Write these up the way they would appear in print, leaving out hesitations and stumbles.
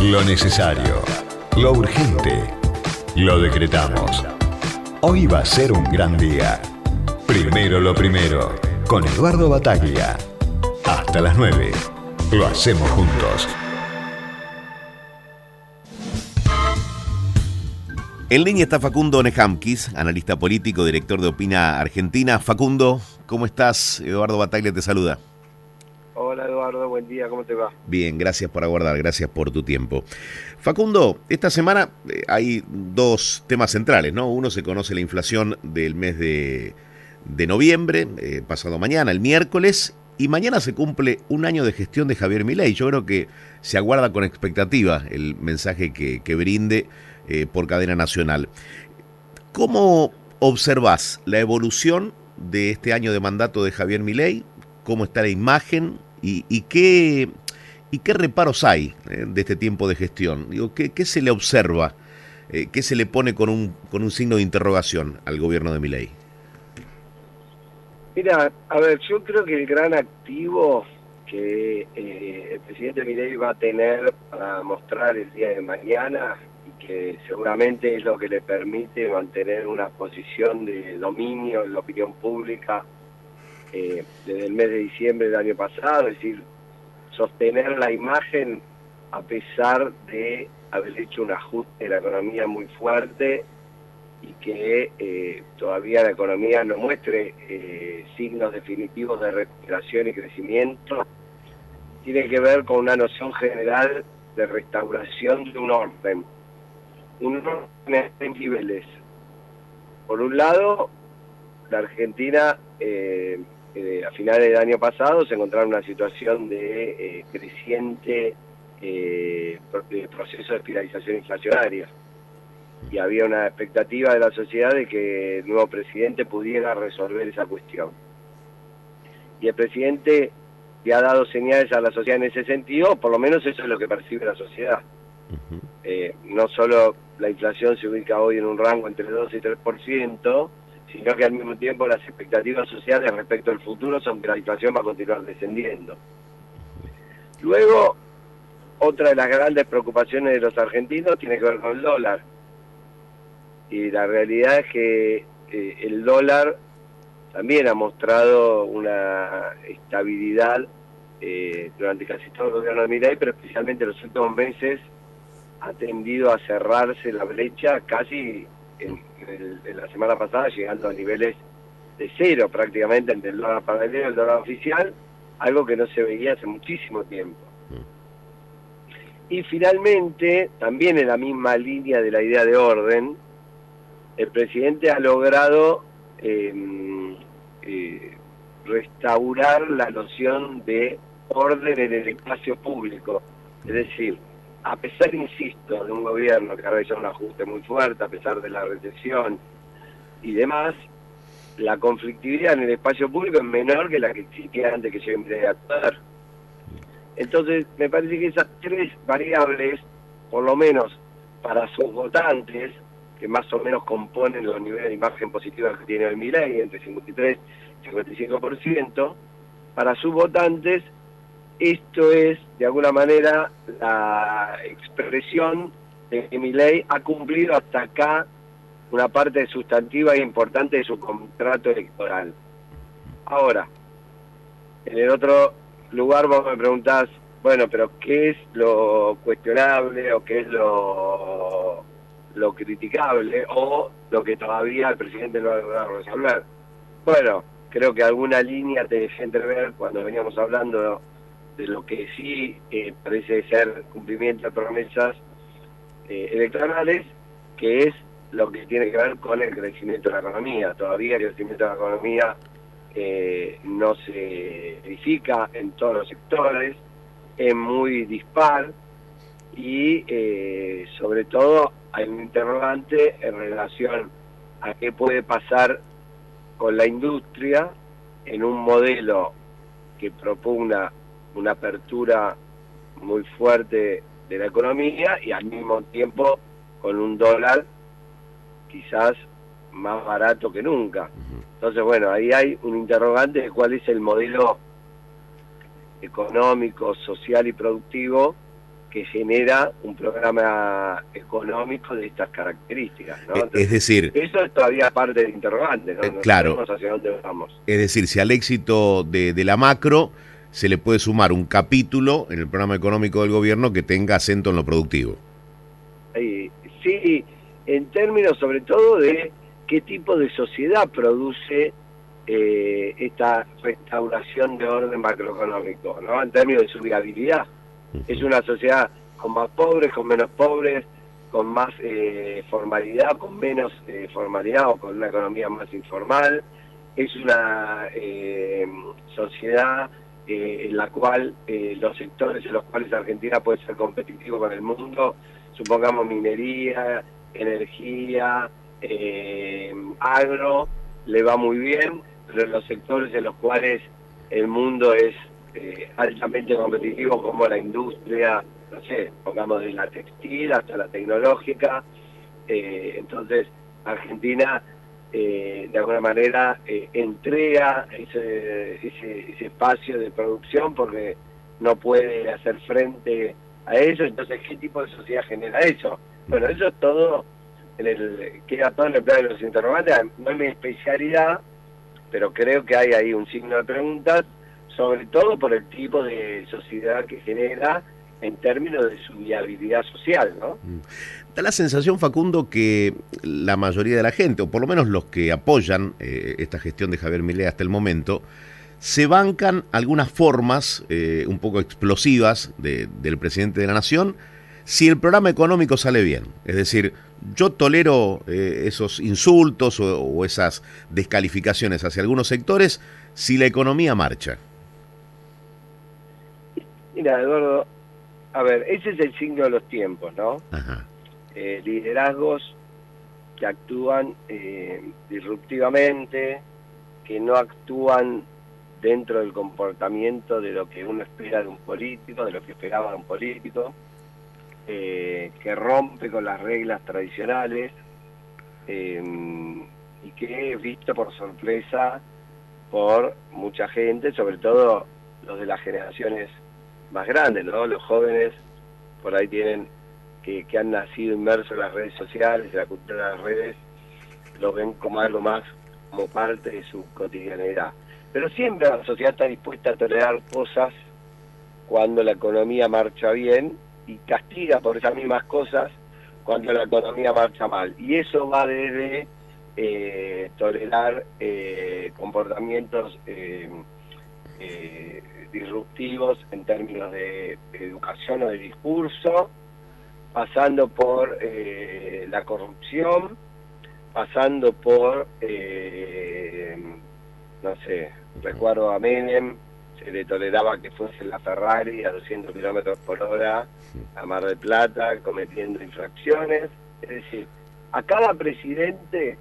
Lo necesario, lo urgente, lo decretamos. Hoy va a ser un gran día. Primero lo primero, con Eduardo Battaglia. Hasta las 9. Lo hacemos juntos. En línea está Facundo Nejamkis, analista político, director de Opina Argentina. Facundo, ¿cómo estás? Eduardo Battaglia te saluda. Hola Eduardo, buen día, ¿cómo te va? Bien, gracias por aguardar, gracias por tu tiempo. Facundo, esta semana hay dos temas centrales, ¿no? Uno, se conoce la inflación del mes de noviembre, pasado mañana, el miércoles, y mañana se cumple un año de gestión de Javier Milei. Yo creo que se aguarda con expectativa el mensaje que brinde por cadena nacional. ¿Cómo observás la evolución de este año de mandato de Javier Milei? ¿Cómo está la imagen? ¿Y qué reparos hay de este tiempo de gestión? Digo, ¿qué se le observa? ¿Qué se le pone con un signo de interrogación al gobierno de Milei? Mira, a ver, yo creo que el gran activo que el presidente Milei va a tener para mostrar el día de mañana, y que seguramente es lo que le permite mantener una posición de dominio en la opinión pública desde el mes de diciembre del año pasado, es decir, sostener la imagen a pesar de haber hecho un ajuste de la economía muy fuerte y que todavía la economía no muestre signos definitivos de recuperación y crecimiento, tiene que ver con una noción general de restauración de un orden en niveles. Por un lado, la Argentina a finales del año pasado se encontraba en una situación de creciente proceso de espiralización inflacionaria, y había una expectativa de la sociedad de que el nuevo presidente pudiera resolver esa cuestión. Y el presidente le ha dado señales a la sociedad en ese sentido, por lo menos eso es lo que percibe la sociedad. No solo la inflación se ubica hoy en un rango entre 2 y 3%, sino que al mismo tiempo las expectativas sociales respecto al futuro son que la inflación va a continuar descendiendo. Luego, otra de las grandes preocupaciones de los argentinos tiene que ver con el dólar. Y la realidad es que el dólar también ha mostrado una estabilidad durante casi todo el gobierno de Milei, pero especialmente en los últimos meses ha tendido a cerrarse la brecha casi en la semana pasada, llegando a niveles de cero prácticamente entre el dólar paralelo y el dólar oficial, algo que no se veía hace muchísimo tiempo. Y finalmente, también en la misma línea de la idea de orden, el presidente ha logrado restaurar la noción de orden en el espacio público. Es decir, a pesar, insisto, de un gobierno que ha realizado un ajuste muy fuerte, a pesar de la recesión y demás, la conflictividad en el espacio público es menor que la que existía antes que llegue a poder. Entonces, me parece que esas tres variables, por lo menos para sus votantes, que más o menos componen los niveles de imagen positiva que tiene el Milei, entre 53 y 55%, para sus votantes esto es, de alguna manera, la expresión de que Milei ha cumplido hasta acá una parte sustantiva e importante de su contrato electoral. Ahora, en el otro lugar vos me preguntás, bueno, pero ¿qué es lo cuestionable o qué es lo criticable o lo que todavía el presidente no ha logrado resolver? Bueno, creo que alguna línea te dejé entrever cuando veníamos hablando de lo que sí parece ser cumplimiento de promesas electorales, que es lo que tiene que ver con el crecimiento de la economía. Todavía el crecimiento de la economía no se verifica en todos los sectores, es muy dispar y sobre todo hay un interrogante en relación a qué puede pasar con la industria en un modelo que propugna una apertura muy fuerte de la economía y al mismo tiempo con un dólar quizás más barato que nunca. Entonces, bueno, ahí hay un interrogante de cuál es el modelo económico, social y productivo que genera un programa económico de estas características, ¿no? Entonces, es decir, eso es todavía parte del interrogante, ¿no? No claro, sabemos hacia dónde vamos. es decir, si al éxito de la macro se le puede sumar un capítulo en el programa económico del gobierno que tenga acento en lo productivo. Sí, en términos sobre todo de qué tipo de sociedad produce esta restauración de orden macroeconómico, ¿no? En términos de su viabilidad. Es una sociedad con más pobres, con menos pobres, con más formalidad, con menos formalidad o con una economía más informal. Es una sociedad en la cual los sectores en los cuales Argentina puede ser competitivo con el mundo, supongamos minería, energía, agro, le va muy bien, pero en los sectores en los cuales el mundo es altamente competitivo, como la industria, no sé, pongamos de la textil hasta la tecnológica, entonces Argentina de alguna manera entrega ese espacio de producción porque no puede hacer frente a eso. Entonces, ¿qué tipo de sociedad genera eso? Bueno, eso es todo queda todo en el plano de los interrogantes. No es mi especialidad, pero creo que hay ahí un signo de preguntas, sobre todo por el tipo de sociedad que genera en términos de su viabilidad social, ¿no? Da la sensación, Facundo, que la mayoría de la gente, o por lo menos los que apoyan esta gestión de Javier Milei hasta el momento, se bancan algunas formas un poco explosivas del presidente de la Nación si el programa económico sale bien. Es decir, yo tolero esos insultos o esas descalificaciones hacia algunos sectores si la economía marcha. Mira, Eduardo, a ver, ese es el signo de los tiempos, ¿no? Ajá. Liderazgos que actúan disruptivamente, que no actúan dentro del comportamiento de lo que uno espera de un político, de lo que esperaba de un político, que rompe con las reglas tradicionales y que es visto por sorpresa por mucha gente, sobre todo los de las generaciones más grandes, ¿no? Los jóvenes por ahí tienen que han nacido inmersos en las redes sociales, en la cultura de las redes, lo ven como algo más, como parte de su cotidianidad. Pero siempre la sociedad está dispuesta a tolerar cosas cuando la economía marcha bien y castiga por esas mismas cosas cuando la economía marcha mal. Y eso va desde tolerar comportamientos disruptivos en términos de educación o de discurso, pasando por la corrupción, pasando por, no sé, recuerdo a Menem, se le toleraba que fuese la Ferrari a 200 kilómetros por hora a Mar del Plata, cometiendo infracciones. Es decir, a cada presidente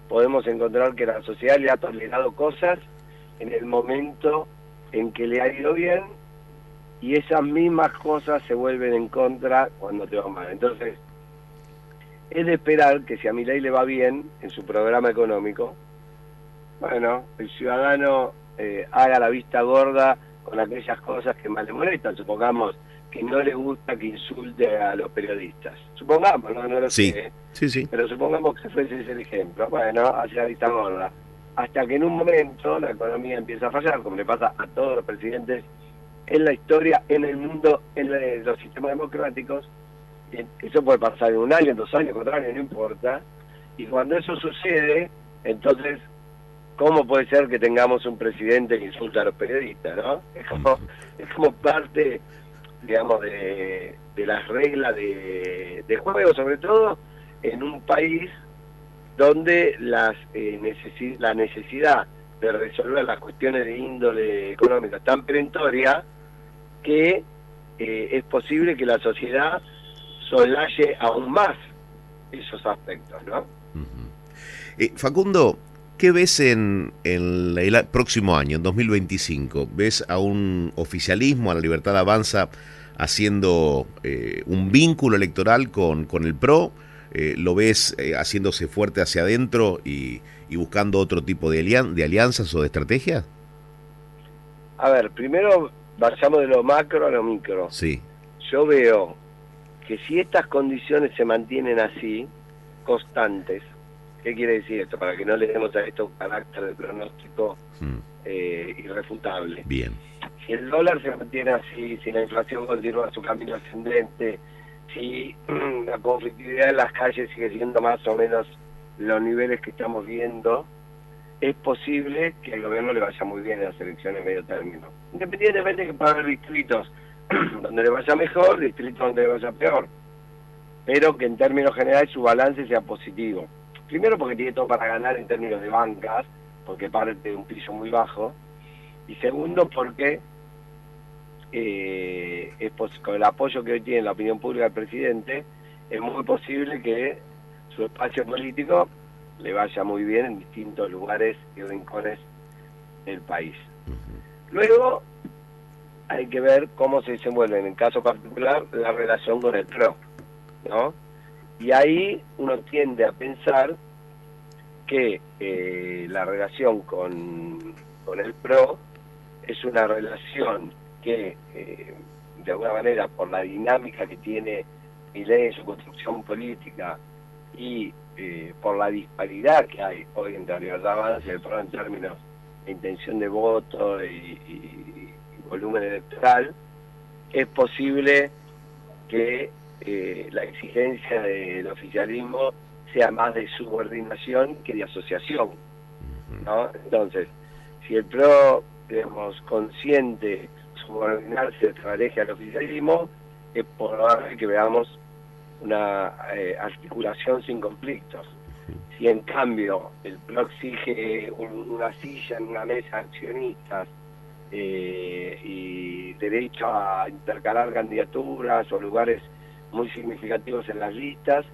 podemos encontrar que la sociedad le ha tolerado cosas en el momento en que le ha ido bien, y esas mismas cosas se vuelven en contra cuando te va mal. Entonces, es de esperar que si a Milei le va bien en su programa económico, bueno, el ciudadano haga la vista gorda con aquellas cosas que más le molestan. Supongamos que no le gusta que insulte a los periodistas. Supongamos, no lo sé. Sí. Pero supongamos que fuese ese el ejemplo. Bueno, hace la vista gorda. Hasta que en un momento la economía empieza a fallar, como le pasa a todos los presidentes en la historia, en el mundo, en los sistemas democráticos. Eso puede pasar en 1 año, en 2 años, 4 años, no importa. Y cuando eso sucede, entonces, ¿cómo puede ser que tengamos un presidente que insulta a los periodistas, no? Es como parte, digamos, de las reglas de juego, sobre todo en un país donde la necesidad de resolver las cuestiones de índole económica es tan perentoria que es posible que la sociedad solaye aún más esos aspectos, ¿no? Facundo, ¿qué ves en el próximo año, en 2025? ¿Ves a un oficialismo, a la Libertad Avanza, haciendo un vínculo electoral con el PRO? ¿Lo ves haciéndose fuerte hacia adentro y buscando otro tipo de alianzas o de estrategias? A ver, primero vayamos de lo macro a lo micro. Sí. yo veo que si estas condiciones se mantienen así, constantes, ¿qué quiere decir esto? Para que no le demos a esto un carácter de pronóstico irrefutable. Bien. Si el dólar se mantiene así, si la inflación continúa su camino ascendente, si la conflictividad en las calles sigue siendo más o menos los niveles que estamos viendo, es posible que al gobierno le vaya muy bien en las elecciones medio término. Independientemente de que pueda haber distritos donde le vaya mejor, distritos donde le vaya peor, pero que en términos generales su balance sea positivo. Primero porque tiene todo para ganar en términos de bancas, porque parte de un piso muy bajo, y segundo porque con el apoyo que hoy tiene la opinión pública del presidente, es muy posible que su espacio político le vaya muy bien en distintos lugares y rincones del país. Luego hay que ver cómo se desenvuelve en el caso particular la relación con el PRO, ¿no? Y ahí uno tiende a pensar que la relación con el PRO es una relación que de alguna manera, por la dinámica que tiene Milei en su construcción política y por la disparidad que hay hoy entre la Libertad Avanza y el PRO en términos de intención de voto y volumen electoral, es posible que la exigencia del oficialismo sea más de subordinación que de asociación, ¿no? Entonces, si el PRO, digamos, consiente subordinarse de estrategia al oficialismo, es probable que veamos una articulación sin conflictos. Si en cambio el PRO exige una silla en una mesa de accionistas y derecho a intercalar candidaturas o lugares muy significativos en las listas,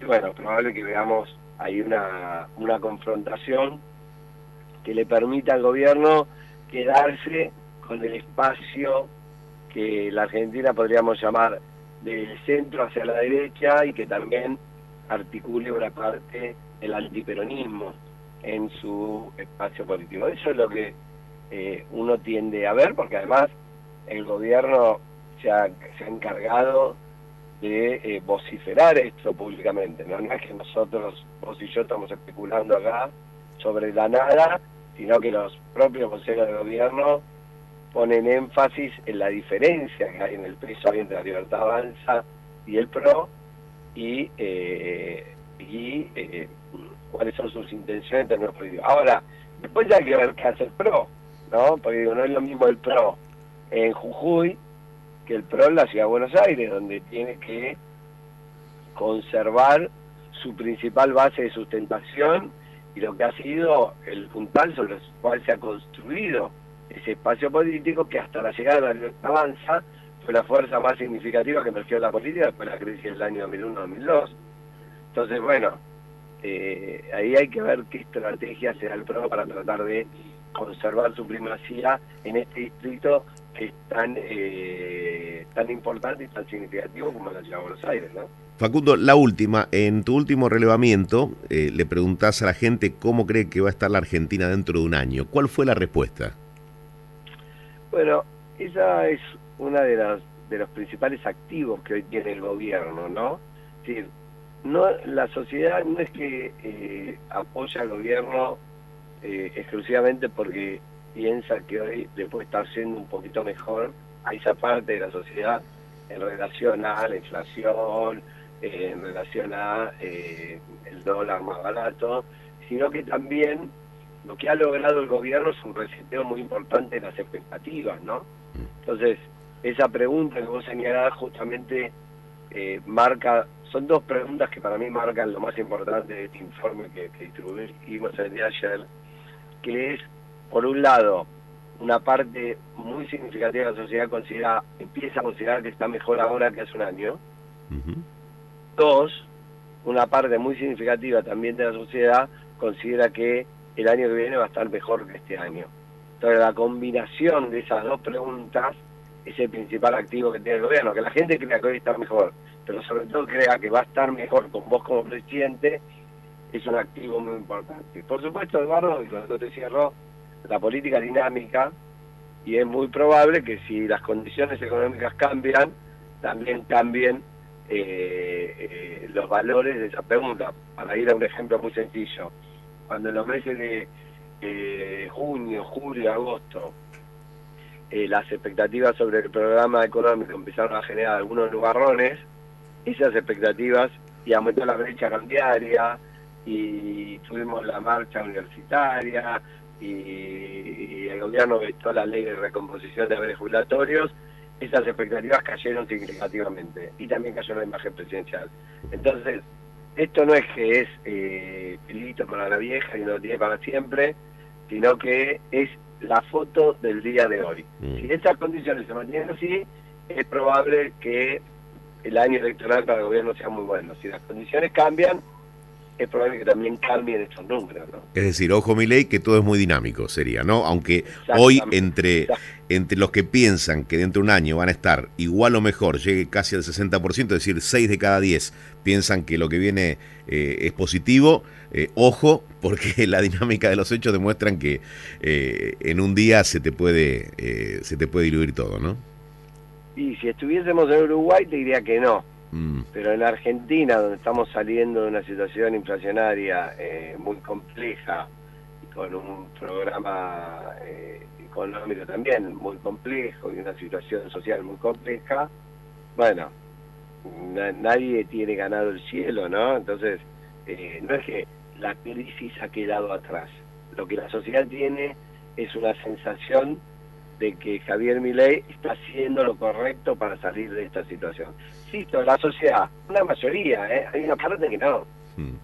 bueno, probable que veamos ahí una confrontación que le permita al gobierno quedarse con el espacio que la Argentina podríamos llamar del centro hacia la derecha y que también articule una parte del antiperonismo en su espacio político. Eso es lo que uno tiende a ver, porque además el gobierno se ha encargado de vociferar esto públicamente, ¿no? No es que nosotros, vos y yo, estamos especulando acá sobre la nada, sino que los propios voceros de gobierno ponen énfasis en la diferencia que hay en el peso entre la Libertad Avanza y el PRO y cuáles son sus intenciones en términos políticos. Ahora, después ya hay que ver qué hace el PRO, ¿no? Porque digo, no es lo mismo el PRO en Jujuy que el PRO en la Ciudad de Buenos Aires, donde tiene que conservar su principal base de sustentación y lo que ha sido el puntal sobre el cual se ha construido ese espacio político, que hasta la llegada de la Libertad Avanza fue la fuerza más significativa que emergió en la política después de la crisis del año 2001-2002. Entonces, bueno, ahí hay que ver qué estrategia será el PRO para tratar de conservar su primacía en este distrito que es tan importante y tan significativo como la Ciudad de Buenos Aires, ¿no? Facundo, la última, en tu último relevamiento le preguntás a la gente cómo cree que va a estar la Argentina dentro de un año. ¿Cuál fue la respuesta? Bueno, esa es una de los principales activos que hoy tiene el gobierno, ¿no? Es decir, no, la sociedad no es que apoya al gobierno exclusivamente porque piensa que hoy le puede estar siendo un poquito mejor a esa parte de la sociedad en relación a la inflación, en relación a el dólar más barato, sino que también lo que ha logrado el gobierno es un reseteo muy importante de las expectativas, ¿no? Entonces, esa pregunta que vos señalás justamente marca, son dos preguntas que para mí marcan lo más importante de este informe que distribuimos el día de ayer, que es, por un lado, una parte muy significativa de la sociedad empieza a considerar que está mejor ahora que hace un año. Dos, una parte muy significativa también de la sociedad considera que el año que viene va a estar mejor que este año. Entonces, la combinación de esas dos preguntas es el principal activo que tiene el gobierno, que la gente crea que hoy está mejor, pero sobre todo crea que va a estar mejor con vos como presidente, es un activo muy importante. Por supuesto, Eduardo, y con esto te cierro, la política dinámica, y es muy probable que si las condiciones económicas cambian, también cambien los valores de esa pregunta. Para ir a un ejemplo muy sencillo, cuando en los meses de junio, julio, agosto, las expectativas sobre el programa económico empezaron a generar algunos nubarrones, esas expectativas, y aumentó la brecha cambiaria, y tuvimos la marcha universitaria, y el gobierno vetó la ley de recomposición de haberes jubilatorios, esas expectativas cayeron significativamente, y también cayó la imagen presidencial. Entonces, esto no es que es pelito para la vieja y no lo tiene para siempre, sino que es la foto del día de hoy. Si estas condiciones se mantienen así, es probable que el año electoral para el gobierno sea muy bueno. Si las condiciones cambian, es probable que también cambien estos números, ¿no? Es decir, ojo Milei, que todo es muy dinámico, sería, ¿no? Aunque hoy entre los que piensan que dentro de un año van a estar igual o mejor, llegue casi al 60%, es decir, 6 de cada 10 piensan que lo que viene es positivo, ojo, porque la dinámica de los hechos demuestran que en un día se te puede diluir todo, ¿no? Y si estuviésemos en Uruguay te diría que no. Pero en Argentina, donde estamos saliendo de una situación inflacionaria muy compleja, y con un programa económico también muy complejo y una situación social muy compleja, bueno, nadie tiene ganado el cielo, ¿no? Entonces, no es que la crisis ha quedado atrás. Lo que la sociedad tiene es una sensación de que Javier Milei está haciendo lo correcto para salir de esta situación. Insisto, la sociedad, una mayoría, hay una parte que no.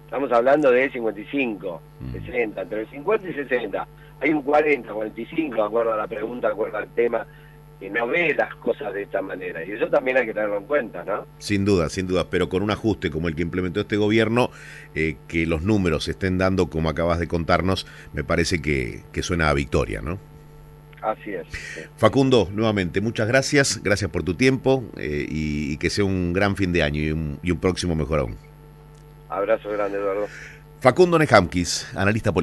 Estamos hablando de 55, 60, entre el 50 y 60. Hay un 40, 45, de acuerdo a la pregunta, de acuerdo al tema, que no ve las cosas de esta manera. Y eso también hay que tenerlo en cuenta, ¿no? Sin duda, pero con un ajuste como el que implementó este gobierno, que los números se estén dando como acabas de contarnos, me parece que suena a victoria, ¿no? Así es. Facundo, nuevamente, muchas gracias por tu tiempo y que sea un gran fin de año y un próximo mejor aún. Abrazo grande, Eduardo. Facundo Nejamquis, analista político.